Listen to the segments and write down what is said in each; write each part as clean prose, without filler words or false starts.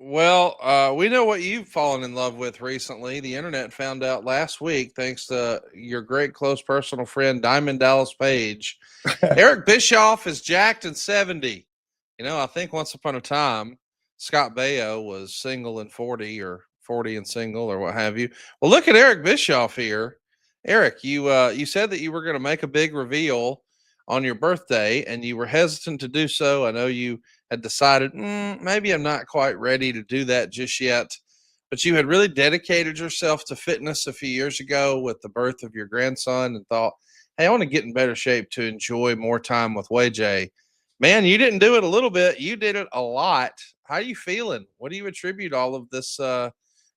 Well, we know what you've fallen in love with recently. The internet found out last week, thanks to your great close personal friend, Diamond Dallas Page. Eric Bischoff is jacked and 70. I think once upon a time, Scott Baio was single and 40 or 40 and single or what have you. Well, look at Eric Bischoff here. Eric, you said that you were going to make a big reveal on your birthday and you were hesitant to do so. I know you had decided, maybe I'm not quite ready to do that just yet. But you had really dedicated yourself to fitness a few years ago with the birth of your grandson and thought, hey, I want to get in better shape to enjoy more time with WayJ. Man, you didn't do it a little bit. You did it a lot. How are you feeling? What do you attribute all of this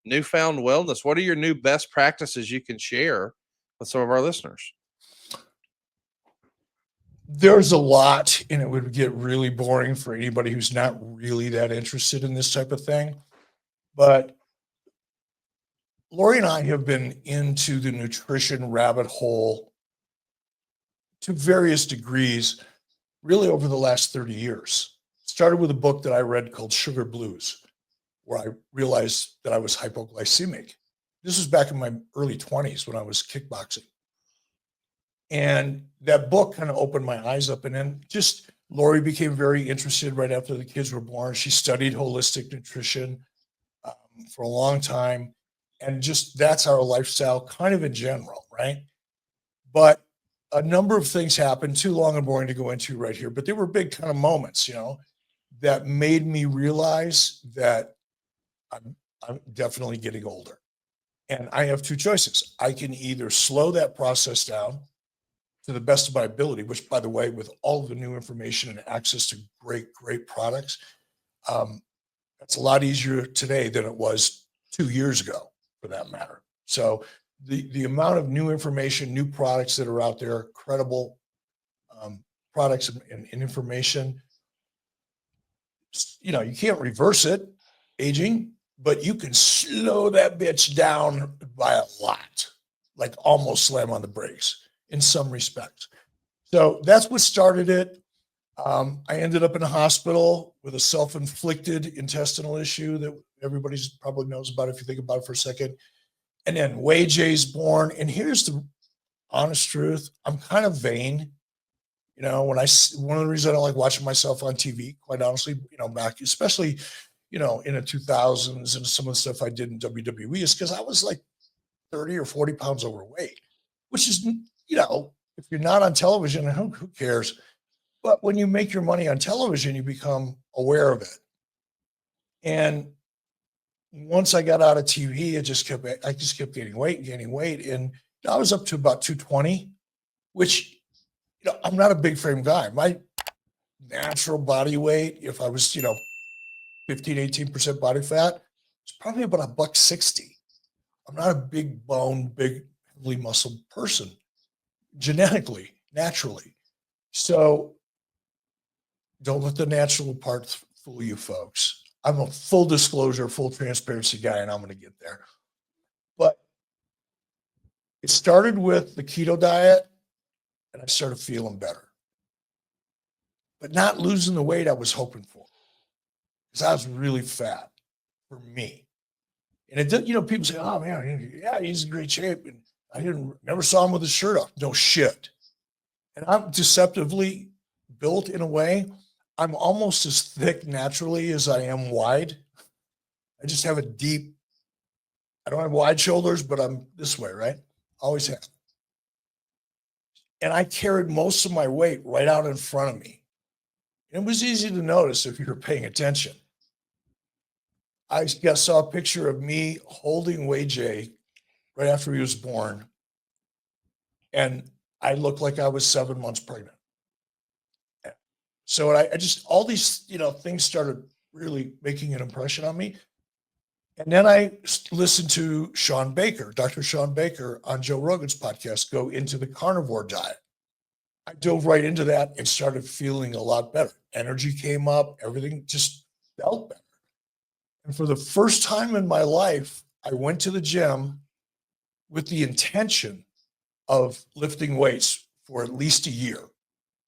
newfound wellness? What are your new best practices you can share with some of our listeners? There's a lot, and it would get really boring for anybody who's not really that interested in this type of thing. But Lori and I have been into the nutrition rabbit hole to various degrees, really over the last 30 years. Started with a book that I read called Sugar Blues, where I realized that I was hypoglycemic. This was back in my early 20s when I was kickboxing. And that book kind of opened my eyes up. And then just Lori became very interested right after the kids were born. She studied holistic nutrition for a long time. And just that's our lifestyle kind of in general, right? But a number of things happened, too long and boring to go into right here, but they were big kind of moments, that made me realize that I'm definitely getting older. And I have two choices. I can either slow that process down to the best of my ability, which, by the way, with all of the new information and access to great, great products, that's a lot easier today than it was 2 years ago, for that matter. So the amount of new information, new products that are out there, credible products and information, you can't reverse it, aging, but you can slow that bitch down by a lot, like almost slam on the brakes in some respects. So that's what started it. I ended up in a hospital with a self-inflicted intestinal issue that everybody probably knows about if you think about it for a second. And then WayJ's born. And here's the honest truth. I'm kind of vain. One of the reasons I don't like watching myself on TV, quite honestly, back, especially, in the 2000s and some of the stuff I did in WWE is because I was like 30 or 40 pounds overweight, which is, if you're not on television, who cares? But when you make your money on television, you become aware of it. And once I got out of TV, I just kept gaining weight. And I was up to about 220, which, I'm not a big frame guy. My natural body weight, if I was, 15, 18% body fat, it's probably about $160. I'm not a big bone, big, heavily muscled person, genetically, naturally. So don't let the natural part fool you, folks. I'm a full disclosure, full transparency guy, and I'm going to get there. But it started with the keto diet, and I started feeling better, but not losing the weight I was hoping for, because I was really fat for me. And it did, people say, "Oh man, yeah, he's in great shape." And I never saw him with his shirt off. No shit. And I'm deceptively built in a way. I'm almost as thick naturally as I am wide. I just have I don't have wide shoulders, but I'm this way, right? Always have. And I carried most of my weight right out in front of me. And it was easy to notice if you were paying attention. I saw a picture of me holding WayJ right after he was born. And I looked like I was 7 months pregnant. So I just, all these, things started really making an impression on me. And then I listened to Dr. Sean Baker on Joe Rogan's podcast, go into the carnivore diet. I dove right into that and started feeling a lot better. Energy came up, everything just felt better. And for the first time in my life, I went to the gym with the intention of lifting weights for at least a year.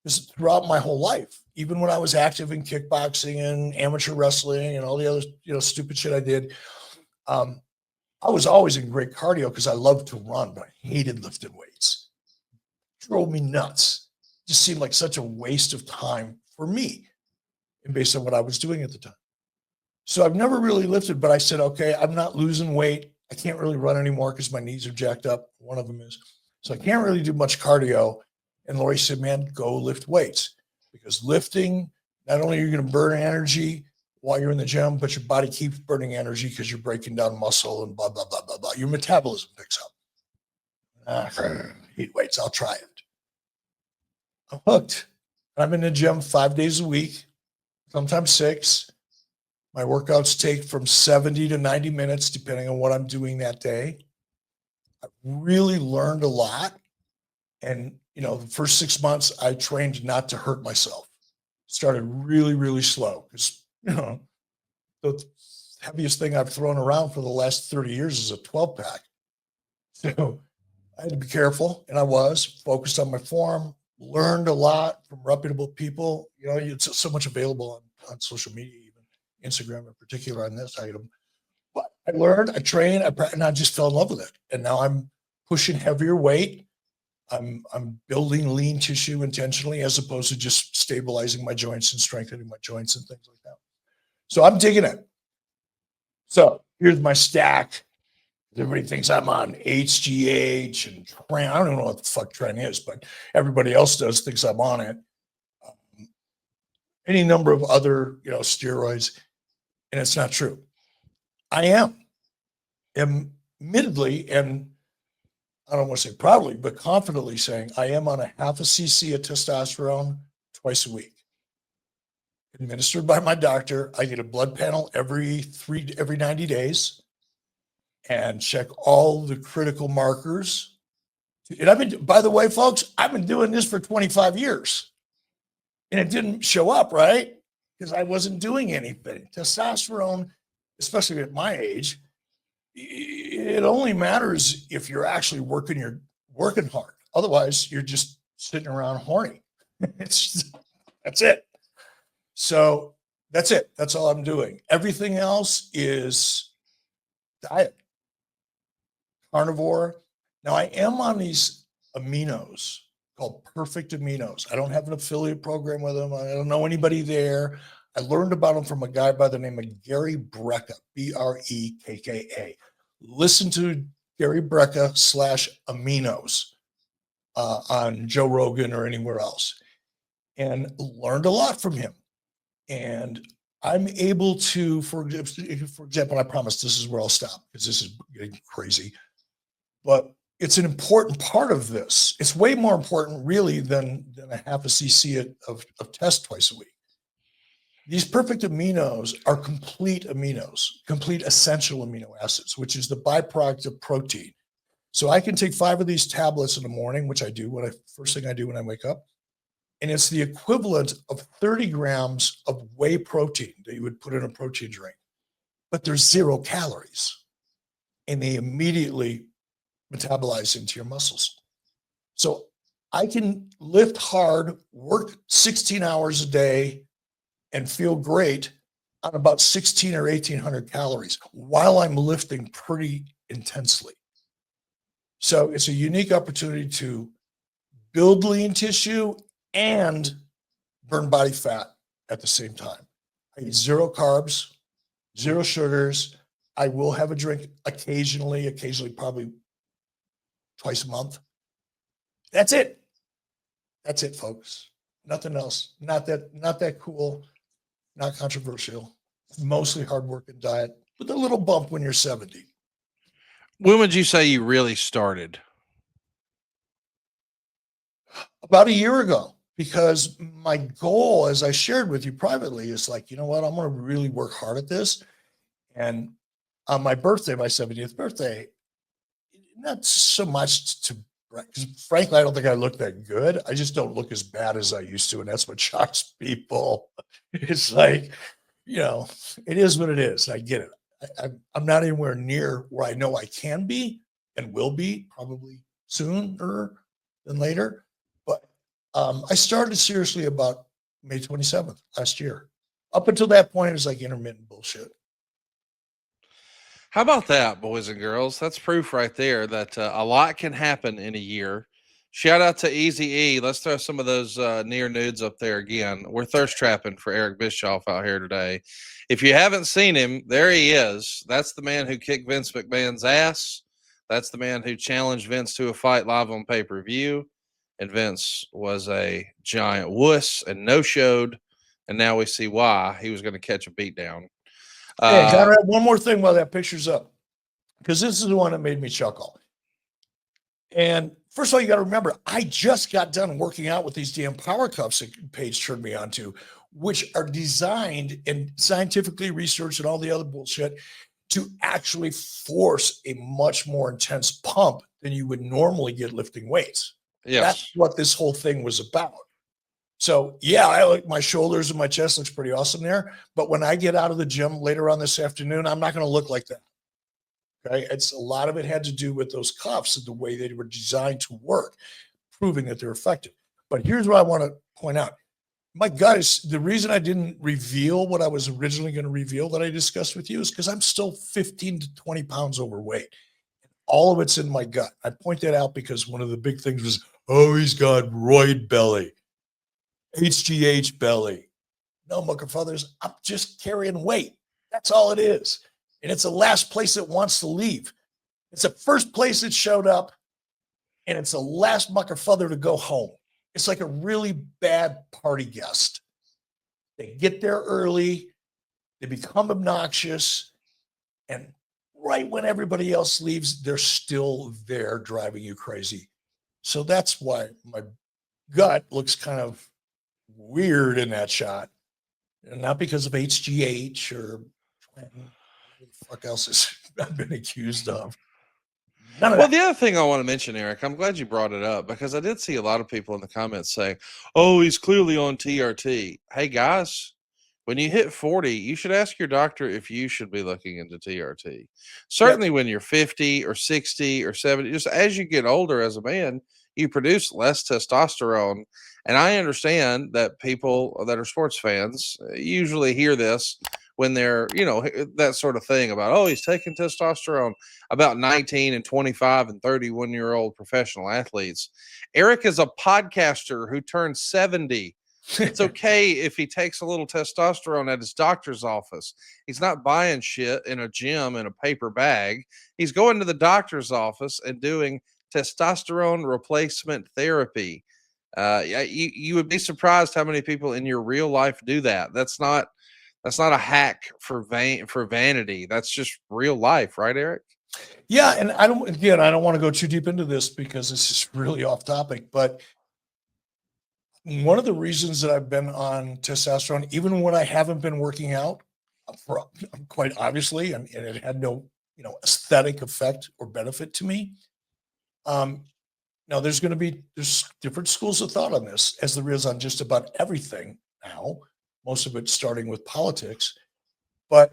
Because throughout my whole life, even when I was active in kickboxing and amateur wrestling and all the other, stupid shit I did, I was always in great cardio because I loved to run, but I hated lifting weights. It drove me nuts. It just seemed like such a waste of time for me and based on what I was doing at the time. So I've never really lifted, but I said, okay, I'm not losing weight. I can't really run anymore because my knees are jacked up. One of them is. So I can't really do much cardio. And Lori said, man, go lift weights, because lifting, not only are you going to burn energy while you're in the gym, but your body keeps burning energy because you're breaking down muscle and blah, blah, blah, blah, blah. Your metabolism picks up. Heat weights, I'll try it. I'm hooked. I'm in the gym 5 days a week, sometimes 6. My workouts take from 70 to 90 minutes, depending on what I'm doing that day. I really learned a lot. And, the first 6 months, I trained not to hurt myself. Started really, really slow because, the heaviest thing I've thrown around for the last 30 years is a 12-pack. So I had to be careful, and I was focused on my form, learned a lot from reputable people. It's so much available on social media, even Instagram in particular on this item. But I learned, I trained, and I just fell in love with it. And now I'm pushing heavier weight. I'm building lean tissue intentionally as opposed to just stabilizing my joints and strengthening my joints and things like that. So I'm digging it. So here's my stack. Everybody thinks I'm on HGH and Tren. I don't even know what the fuck Tren is, but everybody else thinks I'm on it. Any number of other, steroids, and it's not true. I am admittedly, and I don't want to say proudly, but confidently saying I am on a 0.5 cc of testosterone twice a week. Administered by my doctor. I get a blood panel every 90 days and check all the critical markers. And by the way, folks, I've been doing this for 25 years. And it didn't show up, right? Because I wasn't doing anything. Testosterone, especially at my age, it only matters if you're actually working hard. Otherwise, you're just sitting around horny. That's it. So that's it. That's all I'm doing. Everything else is diet, carnivore. Now I am on these aminos called Perfect Aminos. I don't have an affiliate program with them. I don't know anybody there. I learned about them from a guy by the name of Gary Brecka, Brekka. Listen to Gary Brecka /aminos on Joe Rogan or anywhere else, and learned a lot from him. And I'm able to, for example, I promise this is where I'll stop because this is getting crazy, but it's an important part of this. It's way more important really than a 0.5 cc of test twice a week. These perfect aminos are complete aminos, complete essential amino acids, which is the byproduct of protein. So I can take 5 of these tablets in the morning, which I do first thing I do when I wake up. And it's the equivalent of 30 grams of whey protein that you would put in a protein drink, but there's 0 calories and they immediately metabolize into your muscles. So I can lift hard, work 16 hours a day, and feel great on about 16 or 1,800 calories while I'm lifting pretty intensely. So it's a unique opportunity to build lean tissue and burn body fat at the same time. I eat 0 carbs, 0 sugars. I will have a drink occasionally, probably twice a month. That's it. That's it, folks. Nothing else. Not that cool, not controversial. Mostly hard working diet with a little bump when you're 70. When would you say you really started? About a year ago, because my goal, as I shared with you privately, is like, you know what, I'm going to really work hard at this. And on my birthday, my 70th birthday, not so much to, because frankly, I don't think I look that good. I just don't look as bad as I used to. And that's what shocks people. It's like, it is what it is. I get it. I'm not anywhere near where I know I can be and will be probably sooner than later. But I started seriously about May 27th last year. Up until that point, it was like intermittent bullshit. How about that, boys and girls? That's proof right there that a lot can happen in a year. Shout out to Easy E. Let's throw some of those near nudes up there again. We're thirst trapping for Eric Bischoff out here today. If you haven't seen him, there he is. That's the man who kicked Vince McMahon's ass. That's the man who challenged Vince to a fight live on pay-per-view. And Vince was a giant wuss and no-showed. And now we see why he was going to catch a beatdown. Hey, Conrad, one more thing while that picture's up, because this is the one that made me chuckle. And first of all, you got to remember, I just got done working out with these damn power cuffs that Paige turned me on to, which are designed and scientifically researched and all the other bullshit to actually force a much more intense pump than you would normally get lifting weights. Yes. That's what this whole thing was about. So yeah, I like my shoulders and my chest looks pretty awesome there. But when I get out of the gym later on this afternoon, I'm not going to look like that. Okay. It's a lot of it had to do with those cuffs and the way they were designed to work, proving that they're effective. But here's what I want to point out. My gut is the reason I didn't reveal what I was originally going to reveal that I discussed with you is because I'm still 15 to 20 pounds overweight. All of it's in my gut. I point that out because one of the big things was, oh, he's got roid belly. HGH belly. No, motherfuckers, I'm just carrying weight. That's all it is. And it's the last place it wants to leave. It's the first place it showed up, and it's the last motherfucker to go home. It's like a really bad party guest. They get there early, they become obnoxious, and right when everybody else leaves, they're still there driving you crazy. So that's why my gut looks kind of weird in that shot, and not because of HGH or what the fuck else has I've been accused of. Well, the other thing I want to mention, Eric, I'm glad you brought it up because I did see a lot of people in the comments saying, "Oh, he's clearly on TRT." Hey guys, when you hit 40, you should ask your doctor if you should be looking into TRT. Certainly when you're 50 or 60 or 70, just as you get older as a man, you produce less testosterone. And I understand that people that are sports fans usually hear this when they're, that sort of thing about, oh, he's taking testosterone, about 19 and 25 and 31-year-old professional athletes. Eric is a podcaster who turned 70. It's okay if he takes a little testosterone at his doctor's office. He's not buying shit in a gym in a paper bag. He's going to the doctor's office and doing testosterone replacement therapy. You would be surprised how many people in your real life do that. That's not a hack for vanity. That's just real life, right, Eric? Yeah, and I don't want to go too deep into this because this is really off topic, but one of the reasons that I've been on testosterone, even when I haven't been working out, for quite obviously, and it had no, aesthetic effect or benefit to me. Now there's different schools of thought on this, as there is on just about everything now, most of it starting with politics. And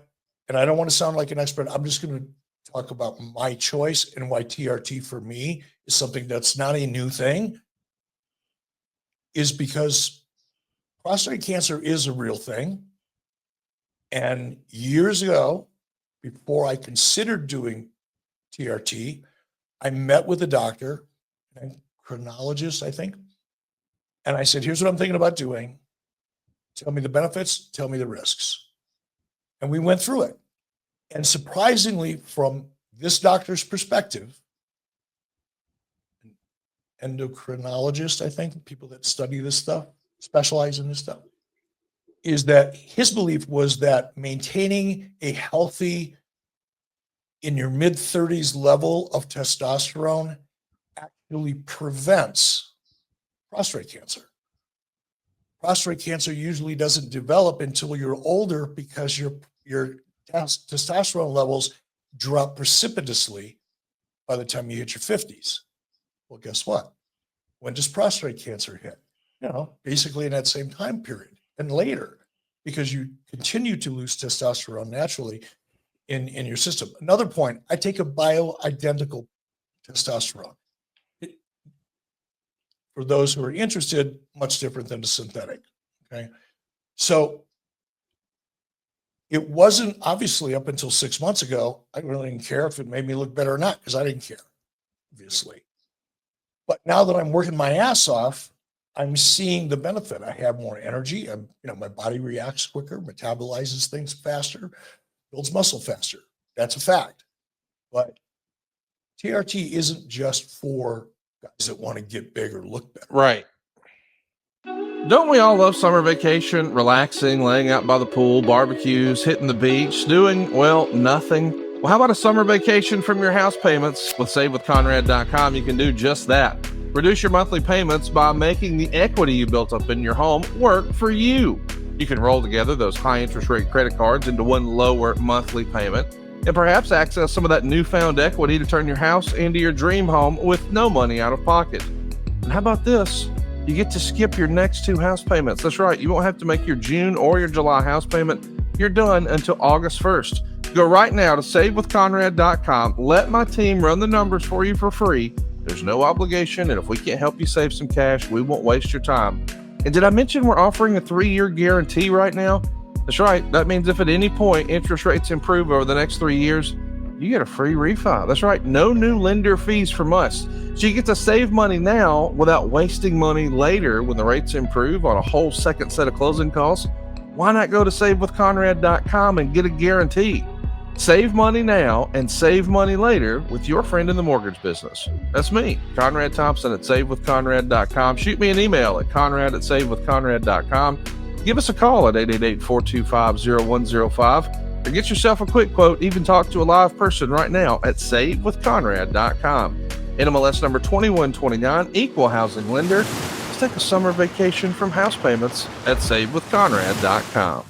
I don't want to sound like an expert. I'm just going to talk about my choice and why TRT for me is something that's not a new thing, is because prostate cancer is a real thing. And years ago, before I considered doing TRT, I met with a doctor, a chronologist, I think. And I said, here's what I'm thinking about doing. Tell me the benefits, tell me the risks. And we went through it. And surprisingly, from this doctor's perspective, endocrinologist, I think, people that study this stuff, specialize in this stuff, is that his belief was that maintaining a healthy, in your mid-30s level of testosterone actually prevents prostate cancer. Prostate cancer usually doesn't develop until you're older because your testosterone levels drop precipitously by the time you hit your 50s. Well, guess what? When does prostate cancer hit? Basically in that same time period and later, because you continue to lose testosterone naturally in your system. Another point, I take a bioidentical testosterone. for those who are interested, much different than the synthetic. Okay. So it wasn't, obviously, up until 6 months ago, I really didn't care if it made me look better or not, because I didn't care, obviously. But now that I'm working my ass off, I'm seeing the benefit. I have more energy. My body reacts quicker, metabolizes things faster, builds muscle faster. That's a fact. But TRT isn't just for guys that want to get big or look better. Right. Don't we all love summer vacation, relaxing, laying out by the pool, barbecues, hitting the beach, doing, well, nothing? Well, how about a summer vacation from your house payments? With SaveWithConrad.com, you can do just that. Reduce your monthly payments by making the equity you built up in your home work for you. You can roll together those high interest rate credit cards into one lower monthly payment, and perhaps access some of that newfound equity to turn your house into your dream home with no money out of pocket. And how about this? You get to skip your next 2 house payments. That's right. You won't have to make your June or your July house payment. You're done until August 1st. Go right now to SaveWithConrad.com. Let my team run the numbers for you for free. There's no obligation, and if we can't help you save some cash, we won't waste your time. And did I mention we're offering a 3-year guarantee right now? That's right. That means if at any point interest rates improve over the next 3 years, you get a free refi. That's right. No new lender fees from us. So you get to save money now without wasting money later when the rates improve on a whole second set of closing costs. Why not go to SaveWithConrad.com and get a guarantee? Save money now and save money later with your friend in the mortgage business. That's me, Conrad Thompson at SaveWithConrad.com. Shoot me an email at Conrad@SaveWithConrad.com. Give us a call at 888-425-0105. Or get yourself a quick quote, even talk to a live person right now at SaveWithConrad.com. NMLS number 2129, equal housing lender. Let's take a summer vacation from house payments at SaveWithConrad.com.